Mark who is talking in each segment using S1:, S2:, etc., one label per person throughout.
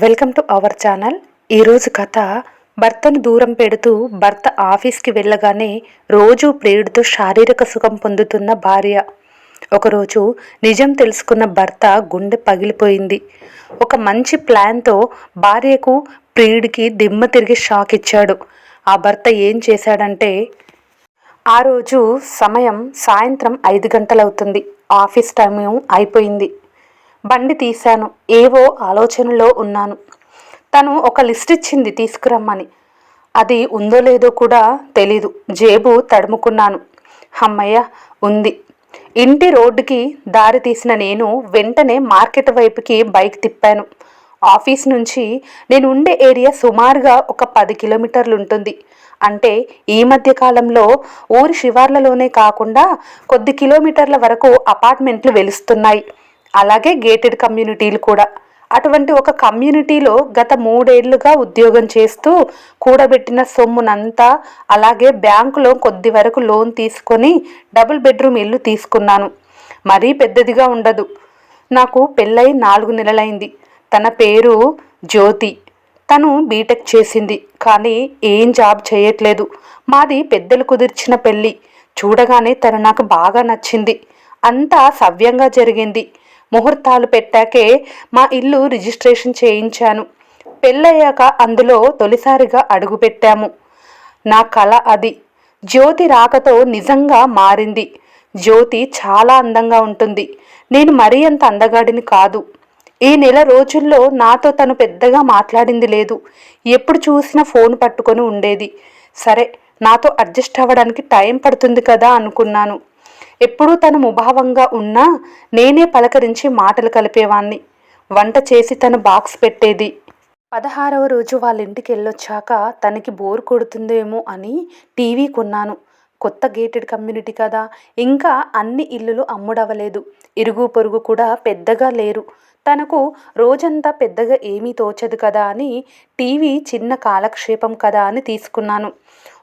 S1: Welcome to our channel. ఈరోజు కథ భర్తను దూరం పెడుతూ భర్త ఆఫీస్కి వెళ్ళగానే రోజు ప్రియుడితో శారీరక సుఖం పొందుతున్న భార్య. ఒకరోజు నిజం తెలుసుకున్న భర్త గుండె పగిలిపోయింది. ఒక మంచి ప్లాన్తో భార్యకు ప్రియుడికి దిమ్మ తిరిగి షాక్ ఇచ్చాడు. ఆ భర్త ఏం చేశాడంటే, ఆ రోజు సమయం సాయంత్రం 5 గంటలవుతుంది. ఆఫీస్ టైం అయిపోయింది. బండి తీశాను. ఏవో ఆలోచనలో ఉన్నాను. తను ఒక లిస్ట్ ఇచ్చింది తీసుకురమ్మని. అది ఉందో లేదో కూడా తెలీదు. జేబు తడుముకున్నాను. అమ్మయ్య, ఉంది. ఇంటి రోడ్డుకి దారి తీసిన నేను వెంటనే మార్కెట్ వైపుకి బైక్ తిప్పాను. ఆఫీస్ నుంచి నేను ఉండే ఏరియా సుమారుగా ఒక 10 కిలోమీటర్లు ఉంటుంది. అంటే ఈ మధ్య కాలంలో ఊరి శివార్లలోనే కాకుండా కొద్ది కిలోమీటర్ల వరకు అపార్ట్మెంట్లు వెలుస్తున్నాయి. అలాగే గేటెడ్ కమ్యూనిటీలు కూడా. అటువంటి ఒక కమ్యూనిటీలో గత 3 ఏళ్లుగా ఉద్యోగం చేస్తూ కూడబెట్టిన సొమ్మునంతా, అలాగే బ్యాంకులో కొద్ది వరకు లోన్ తీసుకొని డబుల్ బెడ్రూమ్ ఇల్లు తీసుకున్నాను. మరీ పెద్దదిగా ఉండదు. నాకు పెళ్ళై 4 నెలలైంది. తన పేరు జ్యోతి. తను బీటెక్ చేసింది, కానీ ఏం జాబ్ చేయట్లేదు. మాది పెద్దలు కుదిర్చిన పెళ్ళి. చూడగానే తను నాకు బాగా నచ్చింది. అంతా సవ్యంగా జరిగింది. ముహూర్తాలు పెట్టాకే మా ఇల్లు రిజిస్ట్రేషన్ చేయించాను. పెళ్ళయ్యాక అందులో తొలిసారిగా అడుగుపెట్టాము. నా కల అది. జ్యోతి రాకతో నిజంగా మారింది. జ్యోతి చాలా అందంగా ఉంటుంది. నేను మరీ అంత అందగాడిని కాదు. ఈ నెల రోజుల్లో నాతో తను పెద్దగా మాట్లాడింది లేదు. ఎప్పుడు చూసినా ఫోన్ పట్టుకొని ఉండేది. సరే, నాతో అడ్జస్ట్ అవ్వడానికి టైం పడుతుంది కదా అనుకున్నాను. ఎప్పుడూ తను ముభావంగా ఉన్నా నేనే పలకరించి మాటలు కలిపేవాణ్ణి. వంట చేసి తను బాక్స్ పెట్టేది. 16వ రోజు వాళ్ళ ఇంటికి వెళ్ళొచ్చాక తనకి బోర్ కొడుతుందేమో అని టీవీ కొన్నాను. కొత్త గేటెడ్ కమ్యూనిటీ కదా, ఇంకా అన్ని ఇల్లులు అమ్ముడవలేదు. ఇరుగు పొరుగు కూడా పెద్దగా లేరు. తనకు రోజంతా పెద్దగా ఏమీ తోచదు కదా అని టీవీ చిన్న కాలక్షేపం కదా అని తీసుకున్నాను.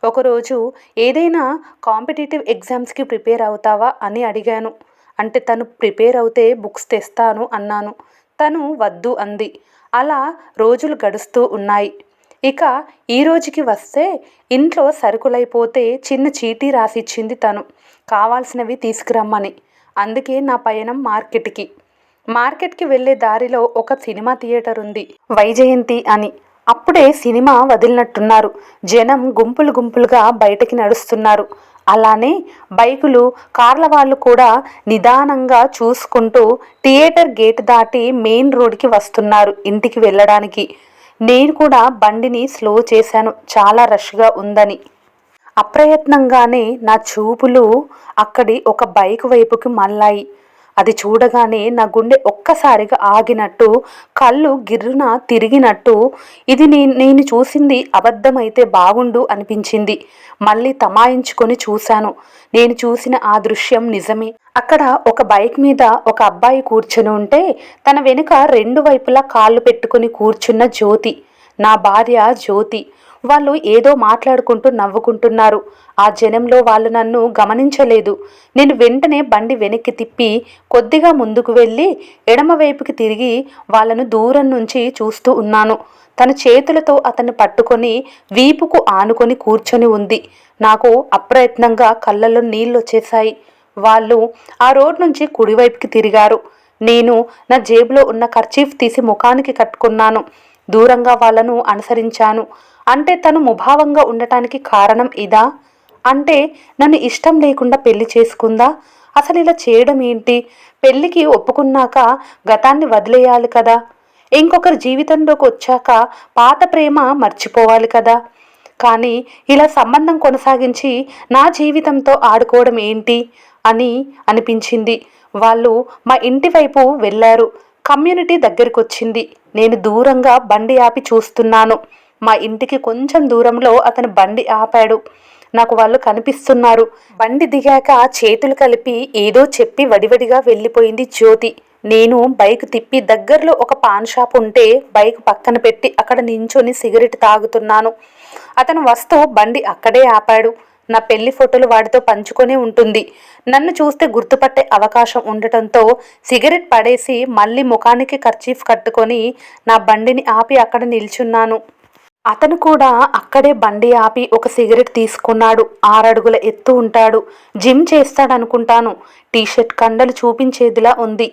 S1: ఒకరోజు ఏదైనా కాంపిటేటివ్ ఎగ్జామ్స్కి ప్రిపేర్ అవుతావా అని అడిగాను. అంటే తను ప్రిపేర్ అవుతే బుక్స్ తెస్తాను అన్నాను. తను వద్దు అంది. అలా రోజులు గడుస్తూ ఉన్నాయి. ఇక ఈ రోజుకి వస్తే ఇంట్లో సరుకులైపోతే చిన్న చీటీ రాసిచ్చింది తను, కావాల్సినవి తీసుకురమ్మని. అందుకే నా పయనం మార్కెట్కి వెళ్ళే దారిలో ఒక సినిమా థియేటర్ ఉంది, వైజయంతి అని. అప్పుడే సినిమా వదిలినట్టున్నారు. జనం గుంపులు గుంపులుగా బయటకి నడుస్తున్నారు. అలానే బైకులు, కార్ల వాళ్ళు కూడా నిదానంగా చూసుకుంటూ థియేటర్ గేట్ దాటి మెయిన్ రోడ్కి వస్తున్నారు ఇంటికి వెళ్ళడానికి. నేను కూడా బండిని స్లో చేశాను, చాలా రష్గా ఉందని. అప్రయత్నంగానే నా చూపులు అక్కడి ఒక బైక్ వైపుకి మళ్ళాయి. అది చూడగానే నా గుండె ఒక్కసారిగా ఆగినట్టు, కళ్ళు గిర్రున తిరిగినట్టు, ఇది నేను చూసింది అబద్ధమైతే బాగుండు అనిపించింది. మళ్ళీ తమాయించుకొని చూశాను. నేను చూసిన ఆ దృశ్యం నిజమే. అక్కడ ఒక బైక్ మీద ఒక అబ్బాయి కూర్చుని ఉంటే తన వెనుక 2 వైపులా కాళ్ళు పెట్టుకుని కూర్చున్న జ్యోతి, నా భార్య జ్యోతి. వాళ్ళు ఏదో మాట్లాడుకుంటూ నవ్వుకుంటున్నారు. ఆ జనంలో వాళ్ళు నన్ను గమనించలేదు. నేను వెంటనే బండి వెనక్కి తిప్పి కొద్దిగా ముందుకు వెళ్ళి ఎడమవైపుకి తిరిగి వాళ్ళను దూరం నుంచి చూస్తూ ఉన్నాను. తన చేతులతో అతన్ని పట్టుకొని వీపుకు ఆనుకొని కూర్చొని ఉంది. నాకు అప్రయత్నంగా కళ్ళల్లో నీళ్ళు వచ్చేశాయి. వాళ్ళు ఆ రోడ్ నుంచి కుడివైపుకి తిరిగారు. నేను నా జేబులో ఉన్న కర్చీఫ్ తీసి ముఖానికి కట్టుకున్నాను. దూరంగా వాళ్ళను అనుసరించాను. అంటే తను ముభావంగా ఉండటానికి కారణం ఇదా? అంటే నన్ను ఇష్టం లేకుండా పెళ్లి చేసుకుందా? అసలు ఇలా చేయడం ఏంటి? పెళ్లికి ఒప్పుకున్నాక గతాన్ని వదిలేయాలి కదా. ఇంకొకరి జీవితంలోకి వచ్చాక పాత ప్రేమ మర్చిపోవాలి కదా. కానీ ఇలా సంబంధం కొనసాగించి నా జీవితంతో ఆడుకోవడం ఏంటి అని అనిపించింది. వాళ్ళు మా ఇంటి వైపు వెళ్ళారు. కమ్యూనిటీ దగ్గరికి వచ్చింది. నేను దూరంగా బండి ఆపి చూస్తున్నాను. మా ఇంటికి కొంచెం దూరంలో అతను బండి ఆపాడు. నాకు వాళ్ళు కనిపిస్తున్నారు. బండి దిగాక చేతులు కలిపి ఏదో చెప్పి వడివడిగా వెళ్ళిపోయింది జ్యోతి. నేను బైక్ తిప్పి దగ్గరలో ఒక పాన్ షాప్ ఉంటే బైక్ పక్కన పెట్టి అక్కడ నించొని సిగరెట్ తాగుతున్నాను. అతను వస్తూ బండి అక్కడే ఆపాడు. నా పెళ్లి ఫోటోలు వాడితో పంచుకొనే ఉంటుంది. నన్ను చూస్తే గుర్తుపట్టే అవకాశం ఉండటంతో సిగరెట్ పడేసి మళ్ళీ ముఖానికి కర్చీఫ్ కట్టుకొని నా బండిని ఆపి అక్కడ నిల్చున్నాను. అతను కూడా అక్కడే బండి ఆపి ఒక సిగరెట్ తీసుకున్నాడు. 6 అడుగుల ఎత్తు ఉంటాడు. జిమ్ చేస్తాడనుకుంటాను. టీషర్ట్ కండలు చూపించేదిలా ఉంది.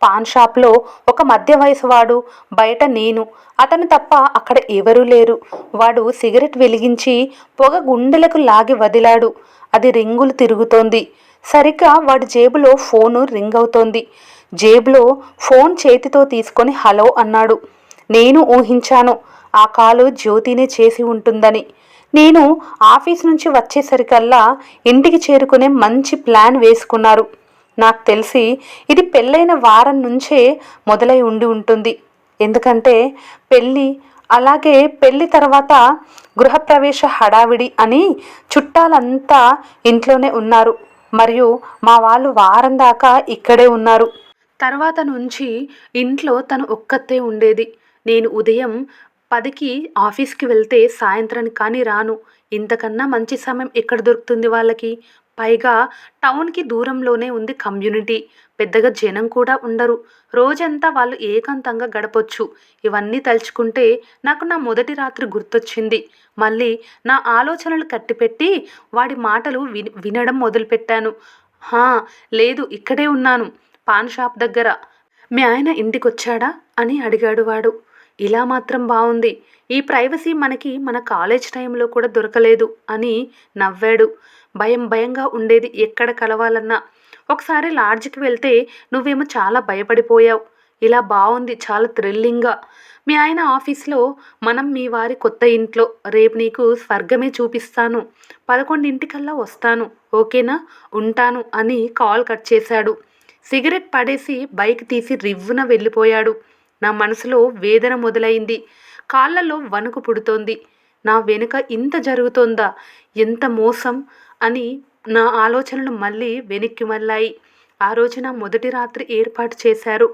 S1: పాన్ షాప్లో ఒక మధ్య వయసు వాడు, బయట నేను, అతను తప్ప అక్కడ ఎవరూ లేరు. వాడు సిగరెట్ వెలిగించి పొగ గుండెలకు లాగి వదిలాడు. అది రింగులు తిరుగుతోంది. సరిగ్గా వాడి జేబులో ఫోను రింగ్ అవుతోంది. జేబులో ఫోన్ చేతితో తీసుకొని హలో అన్నాడు. నేను ఊహించాను ఆ కాలు జ్యోతినే చేసి ఉంటుందని. నేను ఆఫీస్ నుంచి వచ్చేసరికల్లా ఇంటికి చేరుకునే మంచి ప్లాన్ వేసుకున్నారు. నాకు తెలిసి ఇది పెళ్ళైన వారం నుంచే మొదలై ఉండి ఉంటుంది. ఎందుకంటే పెళ్ళి, అలాగే పెళ్ళి తర్వాత గృహప్రవేశ హడావిడి అని చుట్టాలంతా ఇంట్లోనే ఉన్నారు. మరియు మా వాళ్ళు వారం దాకా ఇక్కడే ఉన్నారు. తర్వాత నుంచి ఇంట్లో తను ఒక్కతే ఉండేది. నేను ఉదయం 10కి ఆఫీస్కి వెళ్తే సాయంత్రానికి కానీ రాను. ఇంతకన్నా మంచి సమయం ఎక్కడ దొరుకుతుంది వాళ్ళకి? పైగా టౌన్కి దూరంలోనే ఉంది కమ్యూనిటీ. పెద్దగా జనం కూడా ఉండరు. రోజంతా వాళ్ళు ఏకాంతంగా గడపొచ్చు. ఇవన్నీ తలుచుకుంటే నాకు నా మొదటి రాత్రి గుర్తొచ్చింది. మళ్ళీ నా ఆలోచనలు కట్టిపెట్టి వాడి మాటలు వినడం మొదలుపెట్టాను. హా, లేదు, ఇక్కడే ఉన్నాను, పాన్ షాప్ దగ్గర. మీ ఆయన ఇంటికొచ్చాడా అని అడిగాడు వాడు. ఇలా మాత్రం బాగుంది. ఈ ప్రైవసీ మనకి మన కాలేజ్ టైంలో కూడా దొరకలేదు అని నవ్వాడు. భయంగా ఉండేది ఎక్కడ కలవాలన్నా. ఒకసారి లాడ్జికి వెళ్తే నువ్వేమో చాలా భయపడిపోయావు. ఇలా బాగుంది, చాలా థ్రిల్లింగ్గా. మీ ఆయన ఆఫీస్లో, మనం మీ వారి కొత్త ఇంట్లో. రేపు నీకు స్వర్గమే చూపిస్తాను. 11ంటికల్లా వస్తాను, ఓకేనా? ఉంటాను అని కాల్ కట్ చేశాడు. సిగరెట్ పడేసి బైక్ తీసి రివ్వున వెళ్ళిపోయాడు. నా మనసులో వేదన మొదలైంది. కాళ్ళలో వణుకు పుడుతోంది. నా వెనుక ఇంత జరుగుతోందా? ఎంత మోసం అని నా ఆలోచనలు మళ్ళీ వెనక్కి మళ్ళాయి. ఆ రోజున మొదటి రాత్రి ఏర్పాటు చేశారు.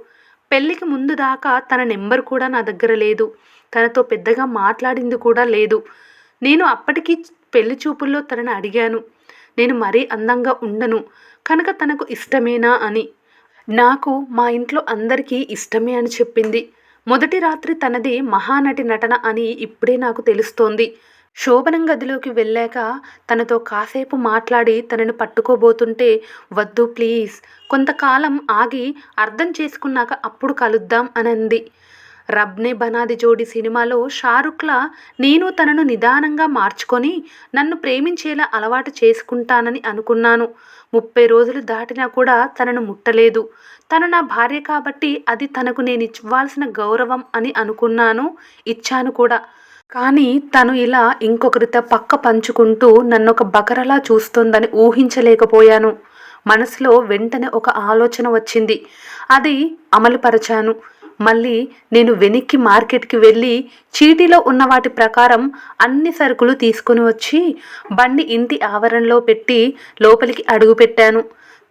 S1: పెళ్ళికి ముందు దాకా తన నెంబర్ కూడా నా దగ్గర లేదు. తనతో పెద్దగా మాట్లాడింది కూడా లేదు. నేను అప్పటికి పెళ్లి చూపుల్లో తనని అడిగాను, నేను మరీ అందంగా ఉండను కనుక తనకు ఇష్టమేనా అని. నాకు మా ఇంట్లో అందరికీ ఇష్టమే అని చెప్పింది. మొదటి రాత్రి తనది మహానటి నటన అని ఇప్పుడే నాకు తెలుస్తోంది. శోభనం గదిలోకి వెళ్ళాక తనతో కాసేపు మాట్లాడి తనని పట్టుకోబోతుంటే, వద్దు ప్లీజ్, కొంతకాలం ఆగి అర్థం చేసుకున్నాక అప్పుడు కలుద్దాం అనంది. రబ్నే బనాది జోడి సినిమాలో షారుఖ్లా నేను తనను నిదానంగా మార్చుకొని నన్ను ప్రేమించేలా అలవాటు చేసుకుంటానని అనుకున్నాను. 30 రోజులు దాటినా కూడా తనను ముట్టలేదు. తను నా భార్య కాబట్టి అది తనకు నేను ఇవ్వాల్సిన గౌరవం అని అనుకున్నాను, ఇచ్చాను కూడా. కానీ తను ఇలా ఇంకొకరితో పక్క పంచుకుంటూ నన్నొక బకరలా చూస్తోందని ఊహించలేకపోయాను. మనసులో వెంటనే ఒక ఆలోచన వచ్చింది. అది అమలుపరచాను. మళ్ళీ నేను వెనక్కి మార్కెట్కి వెళ్ళి చీటీలో ఉన్న వాటి ప్రకారం అన్ని సరుకులు తీసుకుని వచ్చి బండి ఇంటి ఆవరణలో పెట్టి లోపలికి అడుగుపెట్టాను.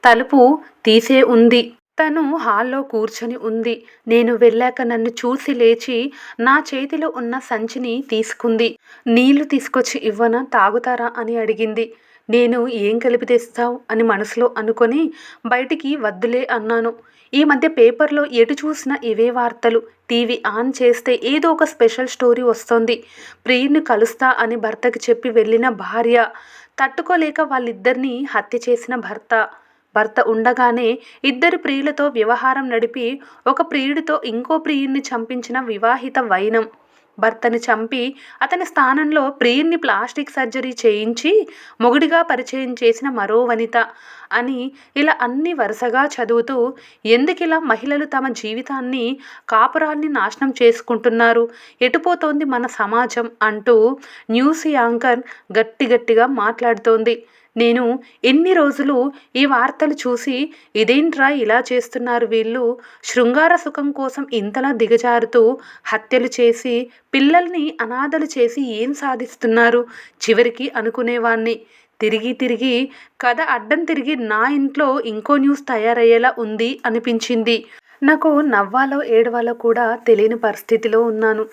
S1: తలుపు తీసే ఉంది. తను హాల్లో కూర్చొని ఉంది. నేను వెళ్ళాక నన్ను చూసి లేచి నా చేతిలో ఉన్న సంచిని తీసుకుంది. నీళ్లు తీసుకొచ్చి ఇవ్వనా, తాగుతారా అని అడిగింది. నేను ఏం కలిపి తెస్తావు అని మనసులో అనుకొని బయటికి వద్దులే అన్నాను. ఈ మధ్య పేపర్లో ఎటు చూసినా ఇవే వార్తలు. టీవీ ఆన్ చేస్తే ఏదో ఒక స్పెషల్ స్టోరీ వస్తోంది. ప్రియుని కలుస్తా అని భర్తకి చెప్పి వెళ్ళిన భార్య, తట్టుకోలేక వాళ్ళిద్దరినీ హత్య చేసిన భర్త ఉండగానే 2 ప్రియులతో వ్యవహారం నడిపి ఒక ప్రియుడితో ఇంకో ప్రియుణ్ణి చంపించిన వివాహిత వైనం, భర్తని చంపి అతని స్థానంలో ప్రియుణ్ణి ప్లాస్టిక్ సర్జరీ చేయించి మొగుడిగా పరిచయం చేసిన మరో వనిత అని ఇలా అన్ని వరుసగా చదువుతూ, ఎందుకిలా మహిళలు తమ జీవితాన్ని, కాపురాల్ని నాశనం చేసుకుంటున్నారు, ఎటుపోతోంది మన సమాజం అంటూ న్యూస్ యాంకర్ గట్టిగా మాట్లాడుతోంది. నేను ఎన్ని రోజులు ఈ వార్తలు చూసి, ఇదేంట్రా ఇలా చేస్తున్నారు వీళ్ళు, శృంగార సుఖం కోసం ఇంతలా దిగజారుతూ హత్యలు చేసి పిల్లల్ని అనాథలు చేసి ఏం సాధిస్తున్నారు చివరికి అనుకునేవాణ్ణి. తిరిగి కథ అడ్డం తిరిగి నా ఇంట్లో ఇంకో న్యూస్ తయారయ్యేలా ఉంది అనిపించింది. నాకు నవ్వాలో ఏడవాలో కూడా తెలియని పరిస్థితిలో ఉన్నాను.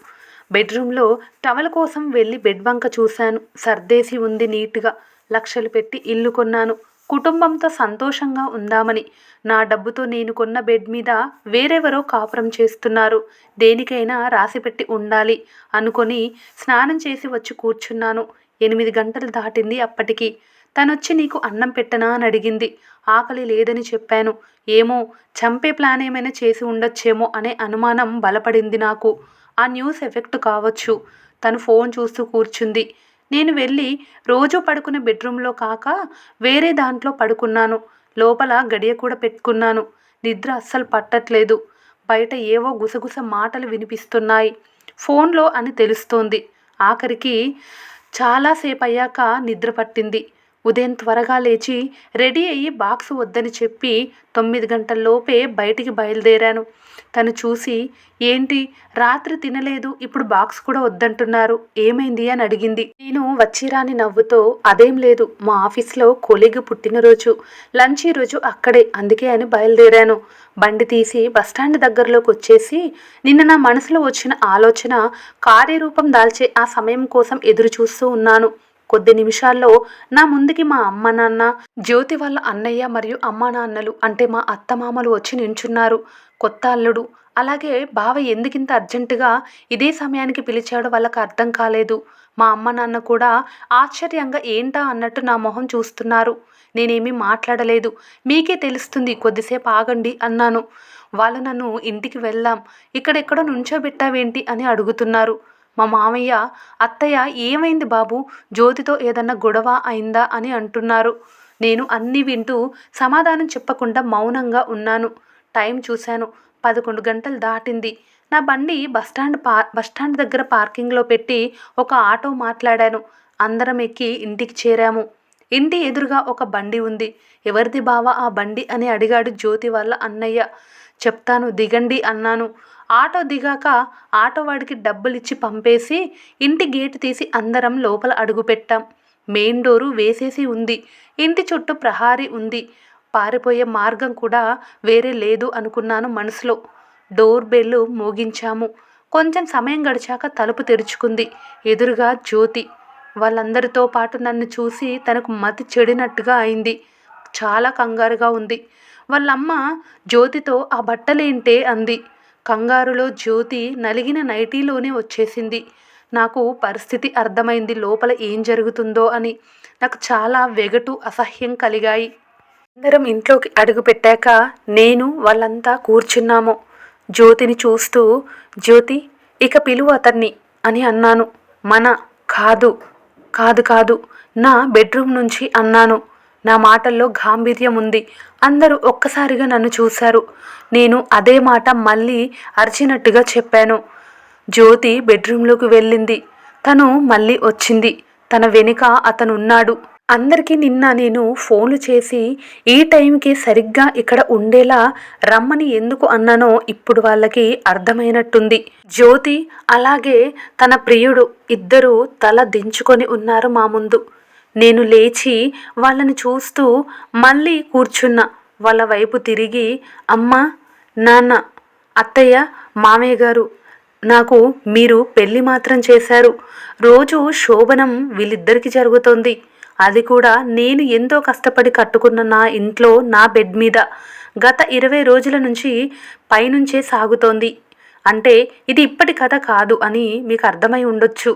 S1: బెడ్రూమ్లో టవల్ కోసం వెళ్ళి బెడ్ వంక చూశాను. సర్దేసి ఉంది నీట్గా. లక్షలు పెట్టి ఇల్లు కొన్నాను, కుటుంబంతో సంతోషంగా ఉందామని. నా డబ్బుతో నేను కొన్న బెడ్ మీద వేరెవరో కాపురం చేస్తున్నారు. దేనికైనా రాసిపెట్టి ఉండాలి అనుకొని స్నానం చేసి వచ్చి కూర్చున్నాను. 8 గంటలు దాటింది అప్పటికి. తనొచ్చి నీకు అన్నం పెట్టనా అని అడిగింది. ఆకలి లేదని చెప్పాను. ఏమో, చంపే ప్లాన్ ఏమైనా చేసి ఉండొచ్చేమో అనే అనుమానం బలపడింది నాకు. ఆ న్యూస్ ఎఫెక్ట్ కావచ్చు. తను ఫోన్ చూస్తూ కూర్చుంది. నేను వెళ్ళి రోజు పడుకునే బెడ్రూమ్లో కాక వేరే దాంట్లో పడుకున్నాను. లోపల గడియ కూడా పెట్టుకున్నాను. నిద్ర అస్సలు పట్టట్లేదు. బయట ఏవో గుసగుస మాటలు వినిపిస్తున్నాయి. ఫోన్లో అని తెలుస్తోంది. ఆఖరికి చాలాసేపు అయ్యాక నిద్ర పట్టింది. ఉదయం త్వరగా లేచి రెడీ అయ్యి బాక్స్ వద్దని చెప్పి 9 గంటల్లోపే బయటికి బయలుదేరాను. తను చూసి, ఏంటి రాత్రి తినలేదు, ఇప్పుడు బాక్స్ కూడా వద్దంటున్నారు, ఏమైంది అని అడిగింది. నేను వచ్చిరాని నవ్వుతో, అదేం లేదు, మా ఆఫీస్లో కొలీగ్ పుట్టినరోజు, లంచ్ ఈరోజు అక్కడే, అందుకే అని బయలుదేరాను. బండి తీసి బస్టాండ్ దగ్గరలోకి వచ్చేసి నిన్న నా మనసులో వచ్చిన ఆలోచన కార్యరూపం దాల్చే ఆ సమయం కోసం ఎదురు చూస్తూ ఉన్నాను. కొద్ది నిమిషాల్లో నా ముందుకి మా అమ్మ నాన్న, జ్యోతి వాళ్ళ అన్నయ్య మరియు అమ్మ నాన్నలు అంటే మా అత్తమామలు వచ్చి నించున్నారు. కొత్త అల్లుడు, అలాగే బావ ఎందుకింత అర్జెంటుగా ఇదే సమయానికి పిలిచాడో వాళ్ళకి అర్థం కాలేదు. మా అమ్మ నాన్న కూడా ఆశ్చర్యంగా ఏంటా అన్నట్టు నా మొహం చూస్తున్నారు. నేనేమీ మాట్లాడలేదు. మీకే తెలుస్తుంది, కొద్దిసేపు ఆగండి అన్నాను. వాళ్ళు నన్ను ఇంటికి వెళ్దాం, ఇక్కడెక్కడో నుంచోబెట్టావేంటి అని అడుగుతున్నారు. మా మామయ్య, అత్తయ్య ఏమైంది బాబు, జ్యోతితో ఏదన్నా గొడవ అయిందా అని అంటున్నారు. నేను అన్నీ వింటూ సమాధానం చెప్పకుండా మౌనంగా ఉన్నాను. టైం చూశాను, 11 గంటలు దాటింది. నా బండి బస్టాండ్ దగ్గర పార్కింగ్లో పెట్టి ఒక ఆటో మాట్లాడాను. అందరం ఎక్కి ఇంటికి చేరాము. ఇంటి ఎదురుగా ఒక బండి ఉంది. ఎవరిది బావా ఆ బండి అని అడిగాడు జ్యోతి వాళ్ళ అన్నయ్య. చెప్తాను, దిగండి అన్నాను. ఆటో దిగాక ఆటో వాడికి డబ్బులిచ్చి పంపేసి ఇంటి గేటు తీసి అందరం లోపల అడుగుపెట్టాం. మెయిన్ డోరు వేసేసి ఉంది. ఇంటి చుట్టూ ప్రహారీ ఉంది. పారిపోయే మార్గం కూడా వేరే లేదు అనుకున్నాను మనసులో. డోర్ బెల్ మోగించాము. కొంచెం సమయం గడిచాక తలుపు తెరుచుకుంది. ఎదురుగా జ్యోతి. వాళ్ళందరితో పాటు నన్ను చూసి తనకు మతి చెడినట్టుగా అయింది. చాలా కంగారుగా ఉంది. వాళ్ళమ్మ జ్యోతితో, ఆ బట్టలేంటే అంది. కంగారులో జ్యోతి నలిగిన నైటీలోనే వచ్చేసింది. నాకు పరిస్థితి అర్థమైంది, లోపల ఏం జరుగుతుందో అని. నాకు చాలా వెగటు, అసహ్యం కలిగాయి. అందరం ఇంట్లోకి అడుగు పెట్టాక నేను వాళ్ళంతా కూర్చున్నాము. జ్యోతిని చూస్తూ, జ్యోతి, ఇక పిలువు అతన్ని అని అన్నాను. కాదు కాదు కాదు నా బెడ్రూమ్ నుంచి అన్నాను. నా మాటల్లో గాంభీర్యం ఉంది. అందరూ ఒక్కసారిగా నన్ను చూశారు. నేను అదే మాట మళ్ళీ అరిచినట్టుగా చెప్పాను. జ్యోతి బెడ్రూమ్లోకి వెళ్ళింది. తను మళ్ళీ వచ్చింది. తన వెనుక అతను ఉన్నాడు. అందరికీ నిన్న నేను ఫోన్లు చేసి ఈ టైంకి సరిగ్గా ఇక్కడ ఉండేలా రమ్మని ఎందుకు అన్నానో ఇప్పుడు వాళ్ళకి అర్థమైనట్టుంది. జ్యోతి అలాగే తన ప్రియుడు ఇద్దరూ తల దించుకొని ఉన్నారు మా ముందు. నేను లేచి వాళ్ళని చూస్తూ మళ్ళీ కూర్చున్నా. వాళ్ళ వైపు తిరిగి, అమ్మ, నాన్న, అత్తయ్య, మామయ్య గారు, నాకు మీరు పెళ్ళి మాత్రం చేశారు. రోజు శోభనం వీళ్ళిద్దరికీ జరుగుతోంది. అది కూడా నేను ఎంతో కష్టపడి కట్టుకున్న నా ఇంట్లో, నా బెడ్ మీద. గత 20 రోజుల నుంచి పైనుంచే సాగుతోంది. అంటే ఇది ఇప్పటి కథ కాదు అని మీకు అర్థమై ఉండొచ్చు.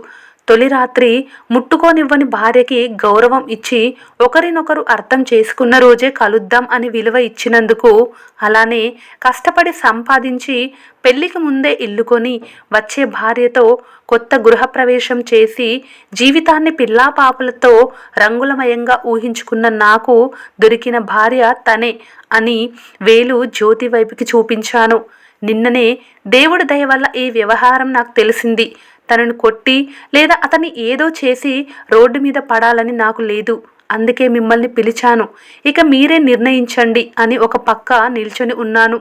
S1: తొలి రాత్రి ముట్టుకోనివ్వని భార్యకి గౌరవం ఇచ్చి ఒకరినొకరు అర్థం చేసుకున్న రోజే కలుద్దాం అని విలువ ఇచ్చినందుకు, అలానే కష్టపడి సంపాదించి పెళ్లికి ముందే ఇల్లు కొని వచ్చే భార్యతో కొత్త గృహప్రవేశం చేసి జీవితాన్ని పిల్లాపాపలతో రంగులమయంగా ఊహించుకున్న నాకు దొరికిన భార్య తనే అని వేలు జ్యోతి వైపుకి చూపించాను. నిన్ననే దేవుడి దయ వల్ల ఈ వ్యవహారం నాకు తెలిసింది. తనను కొట్టి లేదా అతన్ని ఏదో చేసి రోడ్డు మీద పడాలని నాకు లేదు. అందుకే మిమ్మల్ని పిలిచాను. ఇక మీరే నిర్ణయించండి అని ఒక పక్క నిల్చొని ఉన్నాను.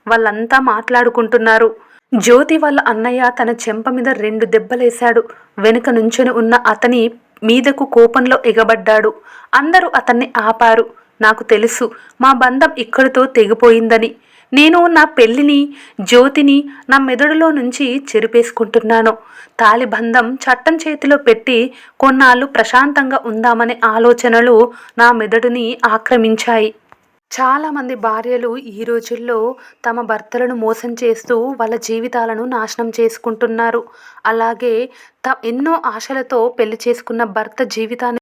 S1: వాళ్ళంతా మాట్లాడుకుంటున్నారు. జ్యోతి వాళ్ళ అన్నయ్య తన చెంప మీద 2 దెబ్బలేశాడు. వెనుక నుంచొని ఉన్న అతని మీదకు కోపంలో ఎగబడ్డాడు. అందరూ అతన్ని ఆపారు. నాకు తెలుసు మా బంధం ఇక్కడితో తెగిపోయిందని. నేను నా పెళ్ళిని, జ్యోతిని నా మెదడులో నుంచి చెరిపేసుకుంటున్నాను. తాళిబంధం చట్టం చేతిలో పెట్టి కొన్నాళ్ళు ప్రశాంతంగా ఉందామనే ఆలోచనలు నా మెదడుని ఆక్రమించాయి. చాలామంది భార్యలు ఈ రోజుల్లో తమ భర్తలను మోసం చేస్తూ వాళ్ళ జీవితాలను నాశనం చేసుకుంటున్నారు. అలాగే ఎన్నో ఆశలతో పెళ్లి చేసుకున్న భర్త జీవితాన్ని